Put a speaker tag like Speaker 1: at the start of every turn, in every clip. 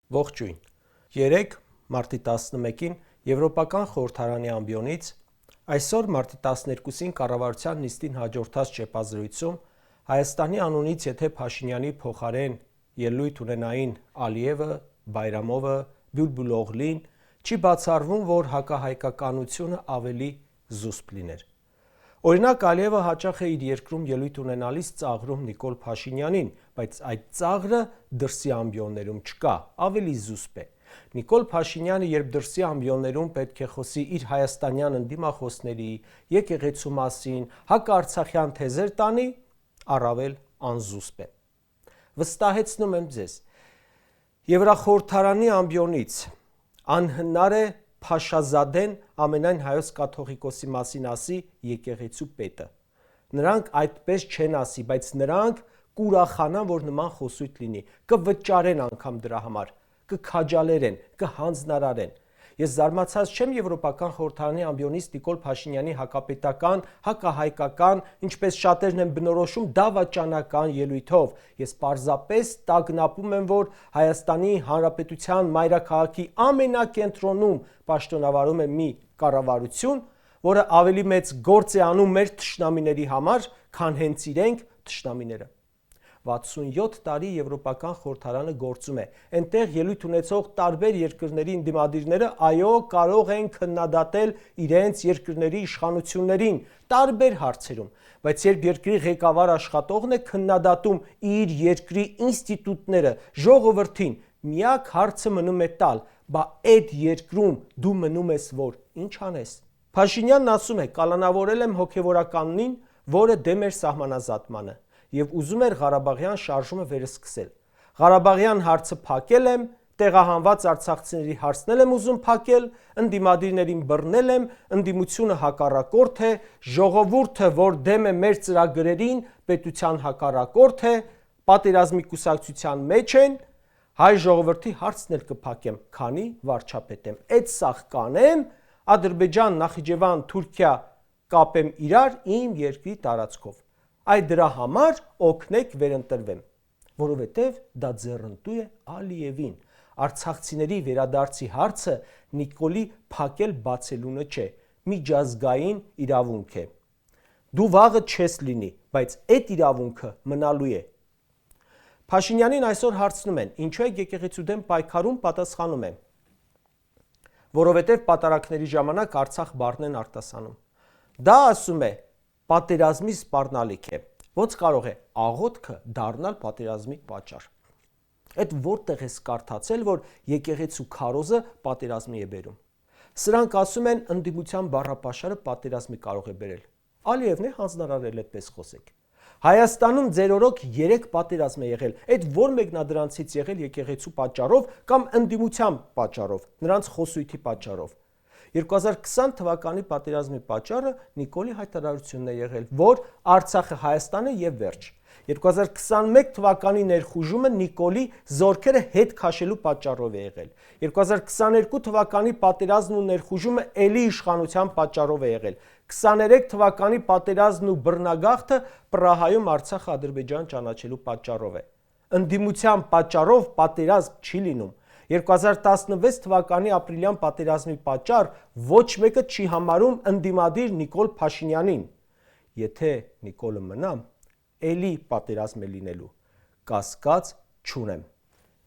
Speaker 1: Ողջույն։ Երեկ մարտի 11-ին Եվրոպական խորհրդարանի ամբիոնից, այսօր մարտի 12-ին կառավարության նիստին հաջորդած ճեպազրույցում Հայաստանի անունից եթե Փաշինյանի փոխարեն ելույթ ունենային Ալիևը, Բայրամովը, Բյուլբուլօղլին, չի բացառվում, որ հակահայկականությունը ավելի զուսպ լիներ։ Օրինակ Ալիևը հաճախ է իր երկրում ելույթ ունենալիս ծաղրում Նիկոլ Փաշինյանին, բայց այդ ծաղրը դրսի ամբիոններում չկա, ավելի զուսպ է։ Նիկոլ Փաշինյանը, երբ դրսի ամբիոններում պետք է խոսի իր հայաստանյան ընդդիմախոսների, եկեղեցու մասին, հակաարցախյան թեզեր տանի, առավել անզուսպ է։ Վստահեցնում եմ ձեզ, Եվրախորհրդարանի ամբիոնից անհնար է Փաշազադեն ամենայն հայոց կաթողիկոսի մասին ասի եկեղեցու պետը։ Նրանք այդպես չեն ասի, բայց նրանք կուրախանան, որ նման խոսույթ լինի, կվճարեն անգամ դրա համար, կքաջալերեն, կհանձնարարեն։ Ես զարմացած չեմ Եվրոպական խորհրդարանի ամբիոնից Նիկոլ Փաշինյանի հակապետական, հակահայկական, ինչպես շատերն են բնորոշում, դավաճանական ելույթով։ Ես պարզապես տագնապում եմ, որ Հայաստանի Հանրապետության մայրաքաղաքի ամենակենտրոնում պաշտոնավարում է մի կառավարություն, որը ավելի մեծ գործ է անում մեր թշնամիների համար, քան հենց իրենք թշնամիները։ 67 տարի Եվրոպական խորհրդարանը գործում է։ Այնտեղ ելույթ ունեցող տարբեր երկրների ընդդիմադիրները այո կարող են քննադատել իրենց երկրների իշխանություններին տարբեր հարցերում, բայց երբ երկրի ղեկավար աշխատողն է քննադատում իր երկրի ինստիտուտները, ժողովրդին, միակ հարցը մնում է տալ, բա այդ երկրում դու մնում ես որ ինչ անես։ Փաշինյանն ասում է. կալանավորել եմ հոգևորականին, որը դեմ էր սահմանազատմանը եւ ուզում էր Ղարաբաղյան շարժումը վերսկսել։ Ղարաբաղյան հարցը փակել եմ, տեղահանված արցախցիների հարցնել եմ ուզում փակել, ընդդիմադիրներին բռնել եմ, ընդդիմությունը հակառակորդ է, ժողովուրդը, որ դեմ է մեր ծրագրերին, պետության հակառակորդ է, պատերազմի կուսակցության մեջ են, հայ ժողովրդի հարցն էլ կփակեմ, քանի վարչապետ եմ։ Այդ սաղ կանեմ, Ադրբեջան, Նախիջևան, Թուրքիա կապեմ իրար իմ երկրի տարածքով։ Այդ դրա համար օգնեք վերընտրվեմ, որովհետև դա ձեռնտու է Ալիևին։ Արցախցիների վերադարձի հարցը Նիկոլի փակել բացելունը չէ, միջազգային իրավունք է։ Դու վաղը չես լինի, բայց այդ իրավունքը մնալու է։ Փաշինյանին այսօր հարցնում են, ինչու է եկեղեցու դեմ պայքարում, պատասխանում է, որովհետև պատարակների ժամանակ Արցախ բառն են արտասանում։ Դա ասում է պատերազմի սպառնալիք է։ Ոնց կարող է աղոթքը դառնալ պատերազմի պատճառ։ Այդ որտեղ ես կարդացել, որ եկեղեցու քարոզը պատերազմի է բերում։ Սրանք ասում են ընդդիմության բառապաշարը պատերազմի կարող է բերել։ Ալիևն է հանձնարարել այդպես խոսեք։ Հայաստանում ձեր օրոք 3 պատերազմ է եղել։ Այդ որ մեկն է դրանցից եղել եկեղեցու պատճառով կամ ընդդիմության պատճառով, նրանց խոսույթի պատճառով։ 2020 թվականի պատերազմի պատճառը Նիկոլի հայտարարությունն է եղել, որ Արցախը Հայաստան է եւ վերջ։ 2021 թվականի ներխուժումը Նիկոլի զորքերը հետ քաշելու պատճառով է եղել։ 2022 թվականի պատերազմն ու ներխուժումը ելի իշխանության պատճառով է եղել։ 23 թվականի պատերազմն ու բռնագաղթը Պրահայում Արցախը Ադրբեջան ճանաչելու պատճառով է։ Ընդդիմության պատճառով պատերազմ չի լինում։ 2016 թվականի ապրիլյան պատերազմի պատճառ ոչ մեկը չի համարում ընդդիմադիր Նիկոլ Փաշինյանին։ Եթե Նիկոլը մնամ, էլի պատերազմ է լինելու, կասկած չունեմ։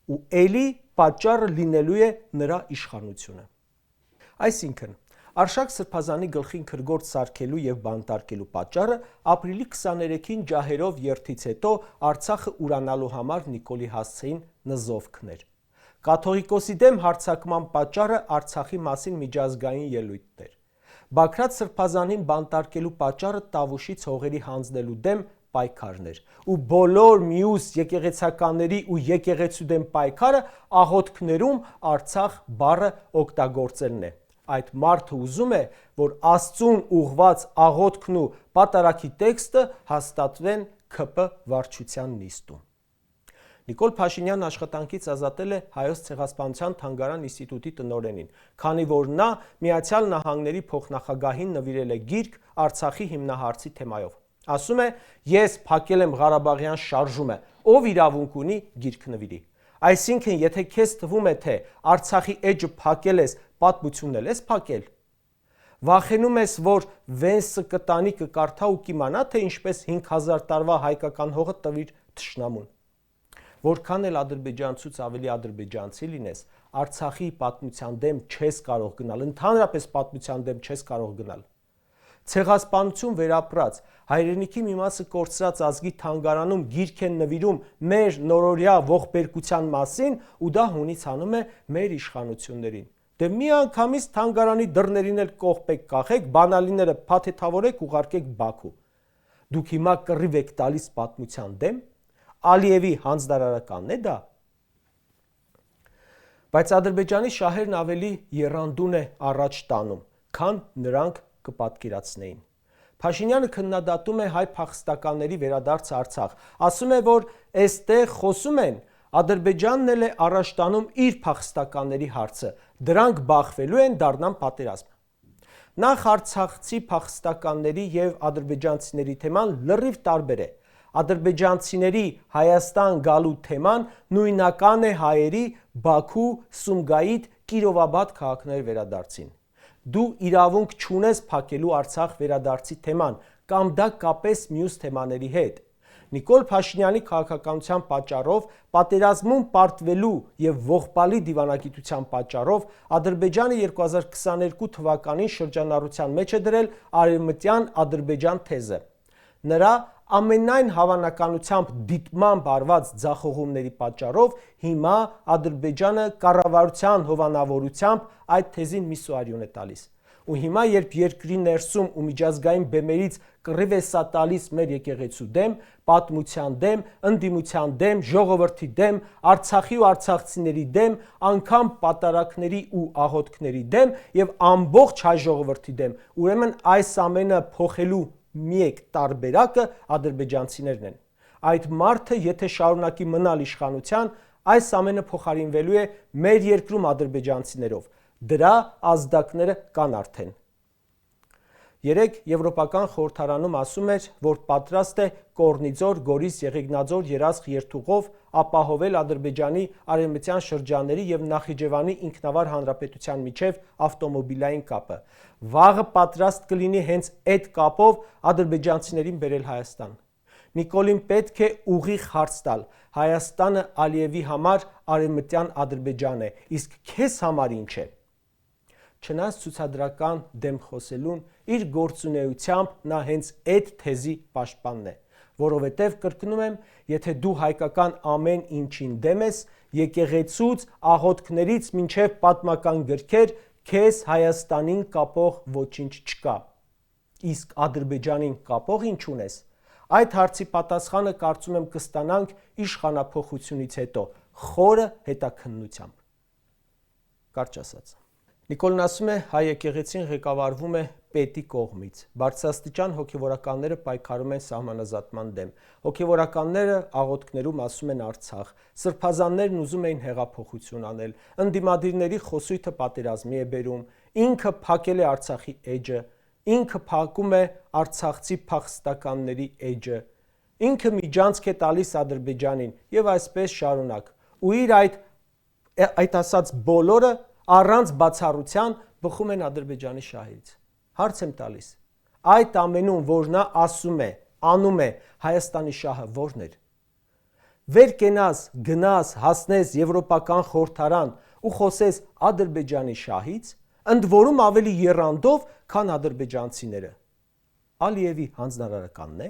Speaker 1: Ու էլի պատճառը լինելու է նրա իշխանությունը։ Այսինքն, Արշակ Սրբազանի գլխին քրգործ սարքելու եւ բանտարկելու պատճառը ապրիլի 23-ին ջահերով երթից հետո Արցախը ուրանալու համար Նիկոլի հասցեին նզովքներ։ Կաթողիկոսի դեմ հարձակման պատճառը Արցախի մասին միջազգային ելույթն էր։ Բագրատ Սրբազանին բանտարկելու պատճառը Տավուշից հողերի հանձնելու դեմ պայքարն էր։ Ու բոլոր մյուս եկեղեցականների ու եկեղեցու դեմ պայքարը աղոթքներում Արցախ բառը օգտագործելն է։ Այդ մարդը ուզում է, որ Աստծուն ուղված աղոթքն ու պատարակի տեքստը հաստատվեն ՔՊ վարչության նիստում։ Նիկոլ Փաշինյանն աշխատանքից ազատել է Հայոց ցեղասպանության թանգարան ինստիտուտի տնօրենին, քանի որ նա Միացյալ Նահանգների փոխնախագահին նվիրել է գիրք Արցախի հիմնահարցի թեմայով։ Ասում է. ես փակել եմ Ղարաբաղյան շարժումը, ով իրավունք ունի գիրք նվիրի։ Այսինքն, եթե քեզ թվում է, թե Արցախի էջը փակել ես, պատմությունն էլ ես փակել։ Վախենում ես, որ Վենսը կտանի կկարդա ու կիմանա, թե ինչպես 5000 տարվա հայկական հողը տվիր թշնամուն։ Որքան էլ ադրբեջանցուց ավելի ադրբեջանցի լինես, Արցախի պատմության դեմ չես կարող գնալ, ընդհանրապես պատմության դեմ չես կարող գնալ։ Ցեղասպանություն վերապրած, հայրենիքի մի մասը կորցրած ազգի թանգարանում գիրք են նվիրում մեր նորորյա ողբերգության մասին ու դա հունից հանում է մեր իշխանություններին։ Դե միանգամից թանգարանի դռներին էլ կողպեք կախեք, բանալիները փաթեթավորեք, ուղարկեք Բաքու։ Դուք հիմա կռիվ եք տալիս պատմության դեմ, Ալիևի հանձնարարականն է դա։ Բայց Ադրբեջանի շահերն ավելի եռանդուն է առաջ տանում, քան նրանք կպատկերացնեին։ Փաշինյանը քննադատում է հայ փախստականների վերադարձը Արցախ, ասում է, որ այստեղ խոսում են, Ադրբեջանն էլ է առաջ տանում իր փախստականների հարցը, դրանք բախվելու են դառնան պատերազմ։ Նախ արցախցի փախստականների եւ ադրբեջանցիների թեման լրիվ տարբեր է։ Ադրբեջանցիների Հայաստան գալու թեման նույնական է հայերի Բաքու, Սումգայիթ, Կիրովաբադ քաղաքների վերադարձին։ Դու իրավունք չունես փակելու Արցախ վերադարձի թեման կամ դա կապես մյուս թեմաների հետ։ Նիկոլ Փաշինյանի քաղաքականության պատճառով, պատերազմում պարտվելու եւ ողբալի դիվանագիտության պատճառով Ադրբեջանը 2022 թվականին շրջանառության մեջ է դրել արևմտյան Ադրբեջան թեզը։ Նրա ամենայն հավանականությամբ դիտմամբ արված ձախողումների պատճառով հիմա Ադրբեջանը կառավարության հովանավորությամբ այդ թեզին միսուարյուն է տալիս։ Ու հիմա, երբ երկրի ներսում ու միջազգային բեմերից կռիվ է սա տալիս մեր եկեղեցու դեմ, պատմության դեմ, ընդդիմության դեմ, ժողովրդի դեմ, Արցախի ու արցախցիների դեմ, անգամ պատարակների ու աղոթքների դեմ եւ ամբողջ հայ ժողովրդի դեմ, ուրեմն այս ամենը փոխելու միակ տարբերակը ադրբեջանցիներն են։ Այդ մարդը, եթե շարունակի մնալ իշխանության, այս ամենը փոխարինվելու է մեր երկրում ադրբեջանցիներով։ Դրա ազդակները կան արդեն։ Երեկ Եվրոպական խորհրդարանում ասում էր, որ պատրաստ է Կորնիձոր, Գորիս, Եղեգնաձոր, Երասխ երթուղով ապահովել Ադրբեջանի արևմտյան շրջանների եւ Նախիջևանի ինքնավար հանրապետության միջև ավտոմոբիլային կապը։ Վաղը պատրաստ կլինի հենց այդ կապով ադրբեջանցիներին բերել Հայաստան։ Նիկոլին պետք է ուղիղ հարց տալ. Հայաստանը Ալիևի համար արևմտյան Ադրբեջան է, իսկ քեզ համար ինչ է։ Չնայած ցուցադրական դեմ խոսելուն, իր գործունեությամբ նա հենց այդ թեզի պաշտպանն է, որովհետև կրկնում եմ, եթե դու հայկական ամեն ինչին դեմ ես, եկեղեցուց, աղոթքներից մինչև պատմական գրքեր, քեզ Հայաստանին կապող ոչինչ չկա։ Իսկ Ադրբեջանին կապող ինչ ունես։ Այդ հարցի պատասխանը կարծում եմ կստանանք իշխանափոխությունից հետո, խորը հետաքննությամբ։ Կարճ ասած։ Նիկոլն ասում է, հայ եկեղեցին ղեկավարվում է պետի կողմից։ Բարձրաստիճան հոգևորականները պայքարում են սահմանազատման դեմ։ Հոգևորականները աղոթքներում ասում են Արցախ։ Սրբազաններն ուզում էին հեղափոխություն անել։ Ընդդիմադիրների խոսույթը պատերազմի է բերում։ Ինքը փակել է Արցախի էջը։ Ինքը փակում է արցախցի փախստականների էջը։ Ինքը միջանցք է տալիս Ադրբեջանին եւ այսպես շարունակ։ Ու իր այդ ասած բոլորը առանց բացառության բխում են Ադրբեջանի շահերից։ Հարց եմ տալիս. այդ ամենում, որ նա ասում է, անում է, Հայաստանի շահը ո՞րն էր։ Վեր կենաս, գնաս, հասնես Եվրոպական խորհրդարան ու խոսես Ադրբեջանի շահից, ընդ որում ավելի եռանդով, քան ադրբեջանցիները։ Ալիևի հանձնարարականն է։